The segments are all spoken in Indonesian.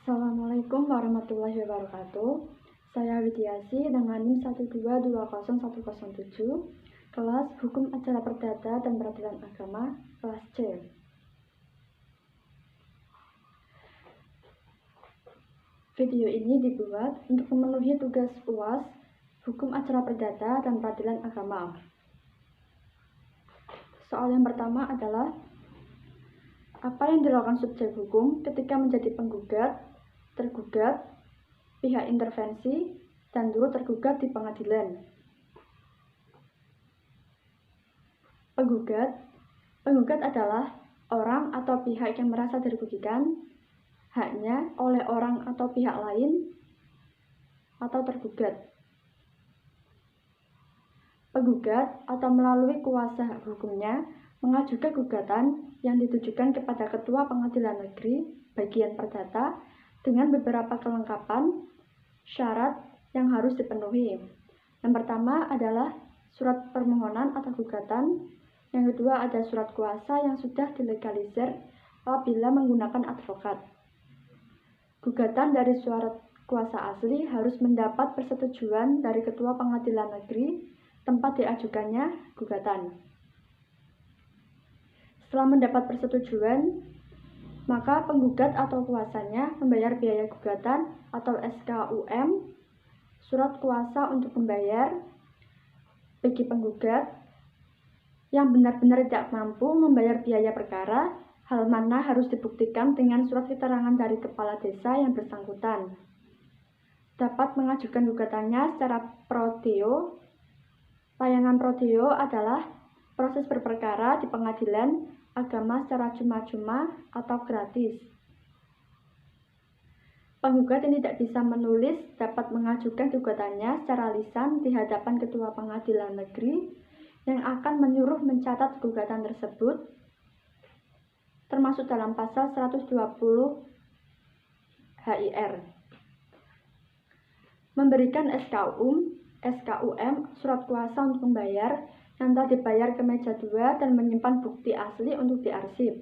Assalamualaikum warahmatullahi wabarakatuh. Saya Widiasi dengan NIM 1220107, kelas Hukum Acara Perdata dan Peradilan Agama, kelas C. Video ini dibuat untuk memenuhi tugas UAS Hukum Acara Perdata dan Peradilan Agama. Soal yang pertama adalah apa yang dilakukan subjek hukum ketika menjadi penggugat, tergugat, pihak intervensi, dan turut tergugat di pengadilan. Penggugat adalah orang atau pihak yang merasa dirugikan haknya oleh orang atau pihak lain atau tergugat. Penggugat atau melalui kuasa hukumnya mengajukan gugatan yang ditujukan kepada Ketua Pengadilan Negeri Bagian Perdata dengan beberapa kelengkapan syarat yang harus dipenuhi. Yang pertama adalah surat permohonan atau gugatan. Yang kedua ada surat kuasa yang sudah dilegalisir apabila menggunakan advokat. Gugatan dari surat kuasa asli harus mendapat persetujuan dari Ketua Pengadilan Negeri tempat diajukannya gugatan. Setelah mendapat persetujuan, maka penggugat atau kuasanya membayar biaya gugatan atau SKUM, surat kuasa untuk membayar bagi penggugat yang benar-benar tidak mampu membayar biaya perkara, hal mana harus dibuktikan dengan surat keterangan dari kepala desa yang bersangkutan. Dapat mengajukan gugatannya secara pro deo. Layanan pro deo adalah proses berperkara di pengadilan agama secara cuma-cuma atau gratis. Penggugat yang tidak bisa menulis dapat mengajukan gugatannya secara lisan di hadapan Ketua Pengadilan Negeri yang akan menyuruh mencatat gugatan tersebut, termasuk dalam pasal 120 HIR. Memberikan SKUM, surat kuasa untuk membayar yang telah dibayar ke meja 2 dan menyimpan bukti asli untuk diarsip.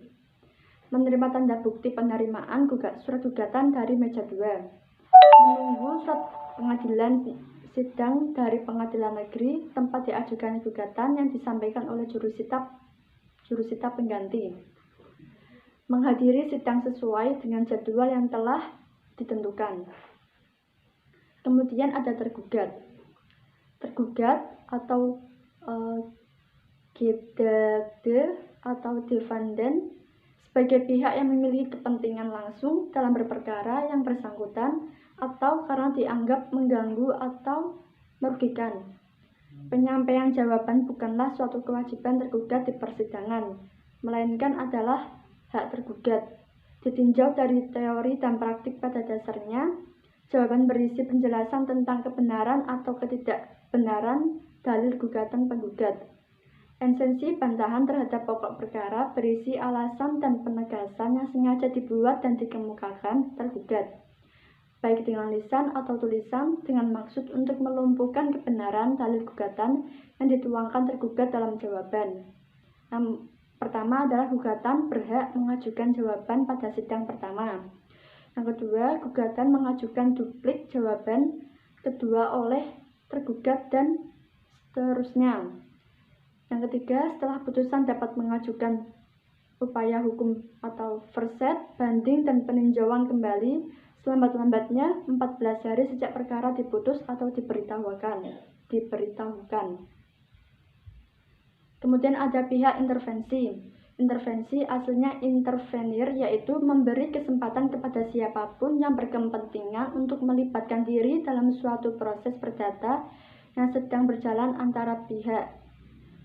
Menerima tanda bukti penerimaan surat gugatan dari meja 2. Menunggu surat pengadilan sidang dari pengadilan negeri tempat diajukan gugatan yang disampaikan oleh jurusita pengganti. Menghadiri sidang sesuai dengan jadwal yang telah ditentukan. Kemudian ada tergugat. Tergugat atau gedagde atau defendant sebagai pihak yang memiliki kepentingan langsung dalam berperkara yang bersangkutan atau karena dianggap mengganggu atau merugikan. Penyampaian jawaban bukanlah suatu kewajiban tergugat di persidangan, melainkan adalah hak tergugat. Ditinjau dari teori dan praktik pada dasarnya, jawaban berisi penjelasan tentang kebenaran atau ketidakbenaran dalil gugatan penggugat. Esensi bantahan terhadap pokok perkara berisi alasan dan penegasan yang sengaja dibuat dan dikemukakan tergugat, baik dengan lisan atau tulisan, dengan maksud untuk melumpuhkan kebenaran dalil gugatan yang dituangkan tergugat dalam jawaban. Yang pertama adalah gugatan berhak mengajukan jawaban pada sidang pertama. Yang kedua, gugatan mengajukan duplik jawaban kedua oleh tergugat dan seterusnya. Yang ketiga, setelah putusan dapat mengajukan upaya hukum atau verset, banding, dan peninjauan kembali selambat-lambatnya 14 hari sejak perkara diputus atau diberitahukan. Kemudian ada pihak intervensi. Intervensi aslinya intervenir, yaitu memberi kesempatan kepada siapapun yang berkepentingan untuk melibatkan diri dalam suatu proses perdata yang sedang berjalan antara pihak,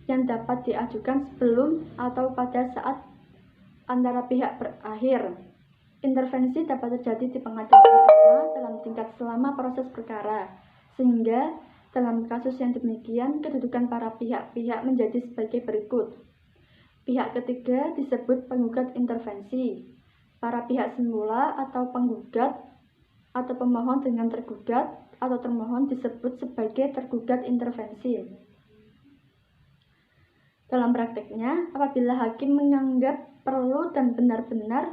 yang dapat diajukan sebelum atau pada saat antara pihak berakhir. Intervensi dapat terjadi di pengadilan agama dalam tingkat selama proses perkara, sehingga dalam kasus yang demikian kedudukan para pihak-pihak menjadi sebagai berikut. Pihak ketiga disebut penggugat intervensi. Para pihak semula atau penggugat atau pemohon dengan tergugat atau termohon disebut sebagai tergugat intervensi. Dalam prakteknya, apabila hakim menganggap perlu dan benar-benar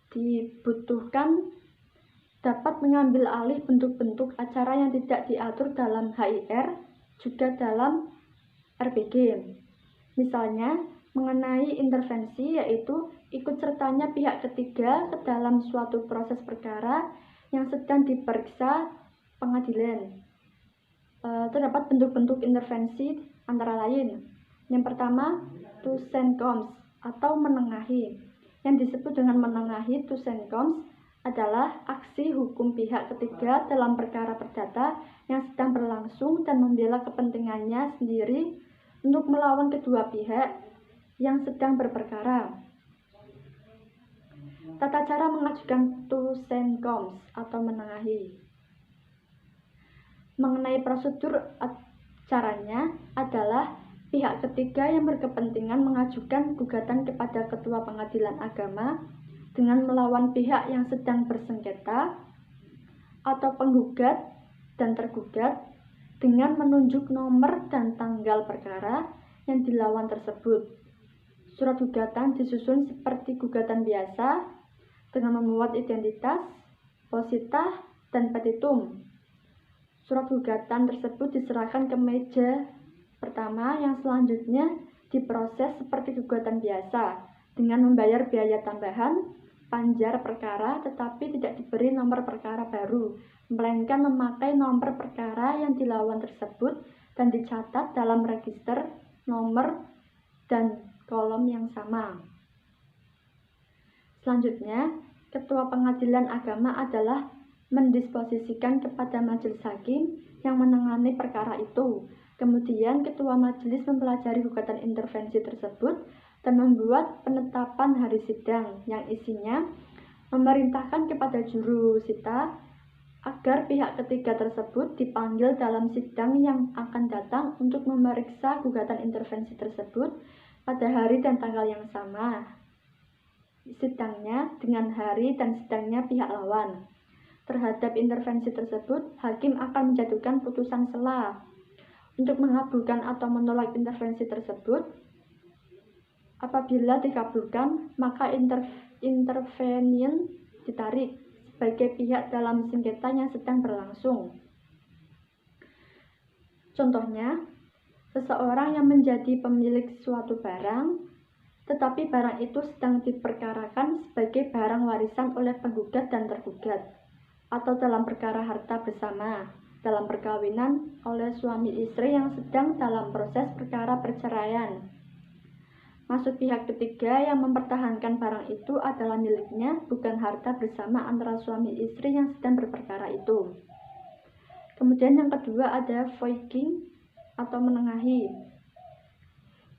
dibutuhkan dapat mengambil alih bentuk-bentuk acara yang tidak diatur dalam HIR, juga dalam RBG. Misalnya, mengenai intervensi, yaitu ikut sertanya pihak ketiga ke dalam suatu proses perkara yang sedang diperiksa pengadilan. Terdapat bentuk-bentuk intervensi antara lain. Yang pertama, to send comes atau menengahi. Yang disebut dengan menengahi to send comes adalah aksi hukum pihak ketiga dalam perkara perdata yang sedang berlangsung dan membela kepentingannya sendiri untuk melawan kedua pihak yang sedang berperkara. Tata cara mengajukan to send comes atau menengahi. Mengenai prosedur caranya adalah pihak ketiga yang berkepentingan mengajukan gugatan kepada Ketua Pengadilan Agama dengan melawan pihak yang sedang bersengketa atau penggugat dan tergugat dengan menunjuk nomor dan tanggal perkara yang dilawan tersebut. Surat gugatan disusun seperti gugatan biasa dengan memuat identitas, posita, dan petitum. Surat gugatan tersebut diserahkan ke meja pertama yang selanjutnya diproses seperti gugatan biasa dengan membayar biaya tambahan, panjar perkara, tetapi tidak diberi nomor perkara baru, melainkan memakai nomor perkara yang dilawan tersebut dan dicatat dalam register nomor dan kolom yang sama. Selanjutnya, Ketua Pengadilan Agama adalah mendisposisikan kepada majelis hakim yang menangani perkara itu. Kemudian Ketua Majelis mempelajari gugatan intervensi tersebut dan membuat penetapan hari sidang yang isinya memerintahkan kepada juru sita agar pihak ketiga tersebut dipanggil dalam sidang yang akan datang untuk memeriksa gugatan intervensi tersebut pada hari dan tanggal yang sama. Sidangnya dengan hari dan sidangnya pihak lawan. Terhadap intervensi tersebut, hakim akan menjatuhkan putusan sela. Untuk mengabulkan atau menolak intervensi tersebut, apabila dikabulkan, maka intervenien ditarik sebagai pihak dalam sengketa yang sedang berlangsung. Contohnya, seseorang yang menjadi pemilik suatu barang, tetapi barang itu sedang diperkarakan sebagai barang warisan oleh penggugat dan tergugat, atau dalam perkara harta bersama, dalam perkawinan oleh suami istri yang sedang dalam proses perkara perceraian. Maksud pihak ketiga yang mempertahankan barang itu adalah miliknya, bukan harta bersama antara suami istri yang sedang berperkara itu. Kemudian yang kedua ada voiging atau menengahi.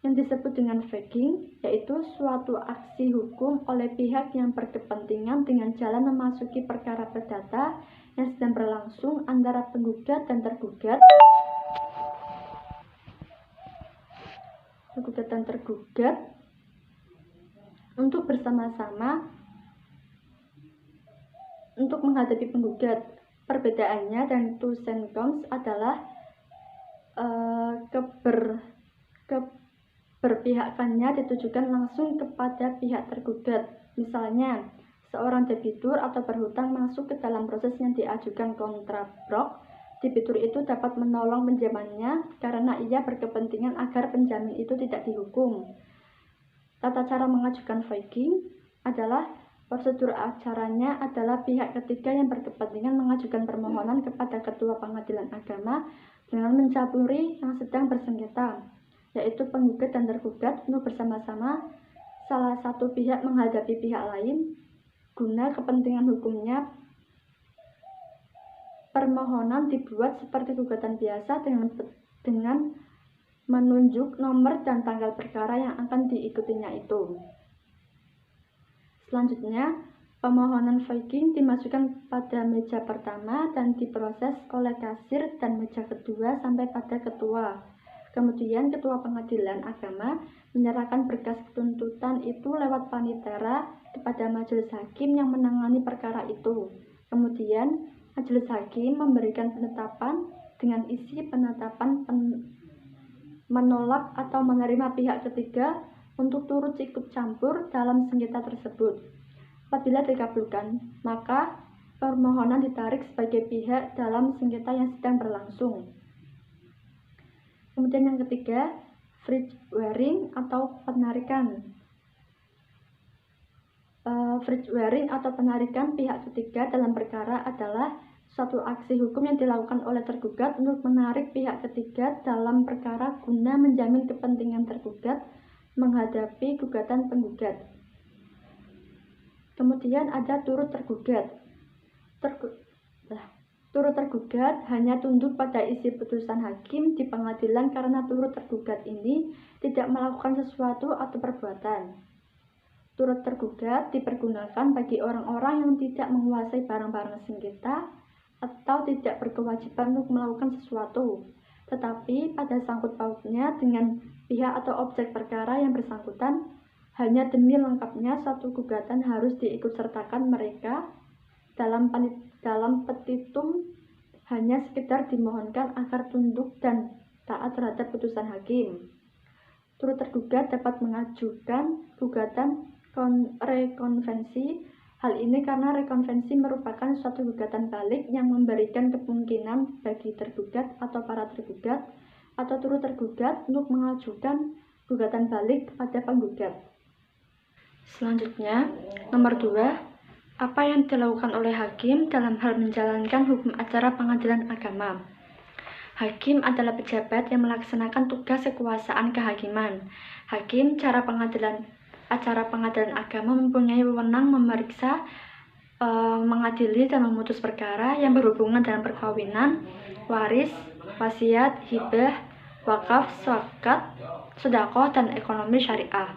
Yang disebut dengan voiging yaitu suatu aksi hukum oleh pihak yang berkepentingan dengan jalan memasuki perkara perdata yang sedang berlangsung antara penggugat dan tergugat untuk bersama-sama untuk menghadapi penggugat. Perbedaannya dan to send comes adalah berpihakannya ditujukan langsung kepada pihak tergugat. Misalnya, seorang debitur atau berhutang masuk ke dalam proses yang diajukan kontrabrok. Debitur itu dapat menolong pinjamannya karena ia berkepentingan agar penjamin itu tidak dihukum. Tata cara mengajukan voiging adalah prosedur acaranya adalah pihak ketiga yang berkepentingan mengajukan permohonan kepada Ketua Pengadilan Agama dengan mencampuri yang sedang bersengketa, yaitu penggugat dan tergugat, untuk bersama-sama salah satu pihak menghadapi pihak lain guna kepentingan hukumnya. Permohonan dibuat seperti gugatan biasa dengan menunjuk nomor dan tanggal perkara yang akan diikutinya itu. Selanjutnya, permohonan voiging dimasukkan pada meja pertama dan diproses oleh kasir dan meja kedua sampai pada ketua. Kemudian Ketua Pengadilan Agama menyerahkan berkas tuntutan itu lewat panitera kepada majelis hakim yang menangani perkara itu. Kemudian majelis hakim memberikan penetapan dengan isi penetapan menolak atau menerima pihak ketiga untuk turut ikut campur dalam sengketa tersebut. Apabila dikabulkan, maka permohonan ditarik sebagai pihak dalam sengketa yang sedang berlangsung. Kemudian yang ketiga, freewaring atau penarikan. Freewaring atau penarikan pihak ketiga dalam perkara adalah suatu aksi hukum yang dilakukan oleh tergugat untuk menarik pihak ketiga dalam perkara guna menjamin kepentingan tergugat menghadapi gugatan penggugat. Kemudian ada turut tergugat. Turut tergugat hanya tunduk pada isi putusan hakim di pengadilan karena turut tergugat ini tidak melakukan sesuatu atau perbuatan. Turut tergugat dipergunakan bagi orang-orang yang tidak menguasai barang-barang sengketa atau tidak berkewajiban untuk melakukan sesuatu, tetapi pada sangkut pautnya dengan pihak atau objek perkara yang bersangkutan, hanya demi lengkapnya suatu gugatan harus diikutsertakan mereka dalam petitum, hanya sekedar dimohonkan agar tunduk dan taat terhadap putusan hakim. Turut tergugat dapat mengajukan gugatan rekonvensi. Hal ini karena rekonvensi merupakan suatu gugatan balik yang memberikan kemungkinan bagi tergugat atau para tergugat atau turut tergugat untuk mengajukan gugatan balik kepada penggugat. Selanjutnya, nomor 2, apa yang dilakukan oleh hakim dalam hal menjalankan hukum acara pengadilan agama. Hakim adalah pejabat yang melaksanakan tugas kekuasaan kehakiman. Hakim acara pengadilan agama mempunyai wewenang memeriksa, mengadili dan memutus perkara yang berhubungan dengan perkawinan, waris, wasiat, hibah, wakaf, zakat, sedekah, dan ekonomi syariah.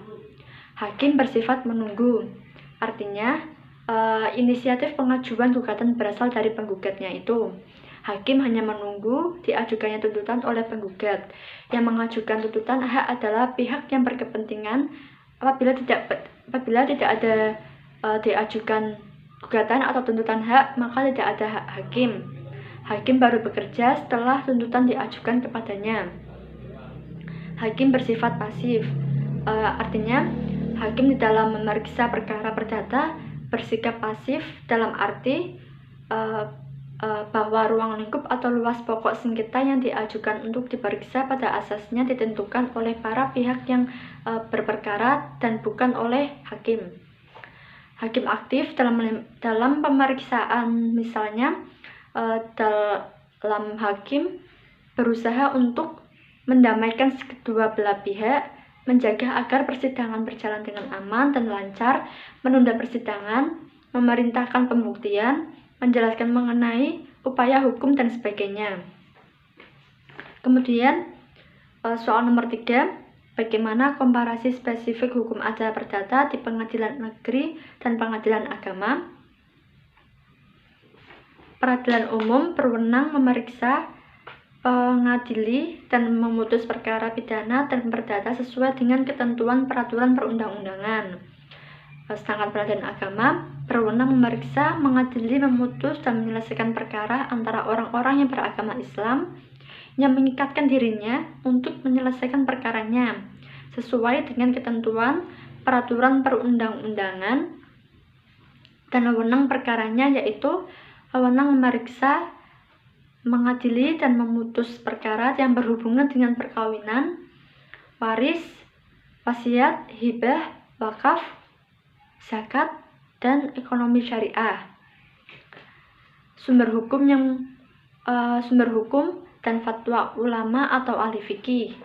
Hakim bersifat menunggu, artinya inisiatif pengajuan gugatan berasal dari penggugatnya itu. Hakim hanya menunggu diajukannya tuntutan oleh penggugat. Yang mengajukan tuntutan hak adalah pihak yang berkepentingan. Apabila tidak ada diajukan gugatan atau tuntutan hak, maka tidak ada hak hakim. Hakim baru bekerja setelah tuntutan diajukan kepadanya. Hakim bersifat pasif, artinya hakim di dalam memeriksa perkara perdata bersikap pasif dalam arti bahwa ruang lingkup atau luas pokok sengketa yang diajukan untuk diperiksa pada asasnya ditentukan oleh para pihak yang berperkara dan bukan oleh hakim. Hakim aktif dalam pemeriksaan, misalnya dalam hakim berusaha untuk mendamaikan kedua belah pihak, menjaga agar persidangan berjalan dengan aman dan lancar, menunda persidangan, memerintahkan pembuktian, menjelaskan mengenai upaya hukum dan sebagainya. Kemudian soal nomor 3, bagaimana komparasi spesifik hukum acara perdata di pengadilan negeri dan pengadilan agama. Peradilan umum berwenang memeriksa, mengadili, dan memutus perkara pidana dan perdata sesuai dengan ketentuan peraturan perundang-undangan. Sedangkan peradilan agama berwenang memeriksa, mengadili, memutus, dan menyelesaikan perkara antara orang-orang yang beragama Islam yang mengikatkan dirinya untuk menyelesaikan perkaranya sesuai dengan ketentuan peraturan perundang-undangan, dan wewenang perkaranya yaitu wewenang memeriksa, mengadili, dan memutus perkara yang berhubungan dengan perkawinan, waris, wasiat, hibah, wakaf, zakat, dan ekonomi syariah. Sumber hukum dan fatwa ulama atau ahli fikih.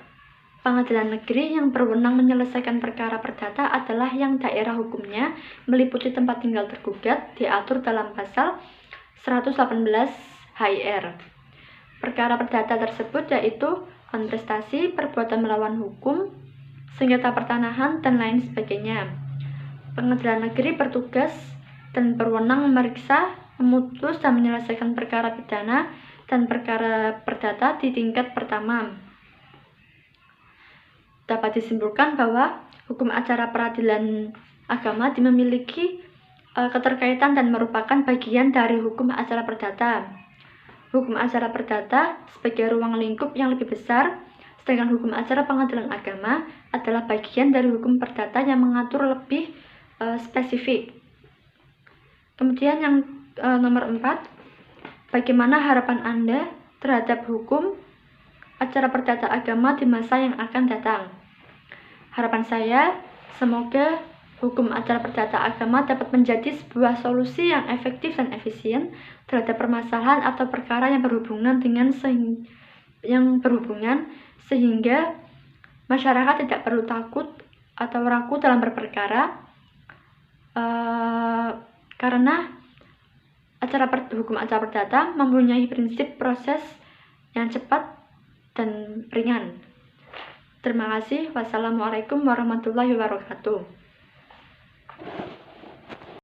Pengadilan negeri yang berwenang menyelesaikan perkara perdata adalah yang daerah hukumnya meliputi tempat tinggal tergugat diatur dalam pasal 118 HIR. Perkara perdata tersebut yaitu kontestasi, perbuatan melawan hukum, sengketa pertanahan, dan lain sebagainya. Pengadilan negeri bertugas dan berwenang memeriksa, memutus, dan menyelesaikan perkara pidana dan perkara perdata di tingkat pertama. Dapat disimpulkan bahwa hukum acara peradilan agama memiliki keterkaitan dan merupakan bagian dari hukum acara perdata. Hukum acara perdata sebagai ruang lingkup yang lebih besar, sedangkan hukum acara pengadilan agama adalah bagian dari hukum perdata yang mengatur lebih spesifik. Kemudian yang nomor 4, bagaimana harapan Anda terhadap hukum acara perdata agama di masa yang akan datang? Harapan saya, semoga hukum acara perdata agama dapat menjadi sebuah solusi yang efektif dan efisien terhadap permasalahan atau perkara yang berhubungan sehingga masyarakat tidak perlu takut atau ragu dalam berperkara, karena hukum acara perdata mempunyai prinsip proses yang cepat dan ringan. Terima kasih. Wassalamualaikum warahmatullahi wabarakatuh.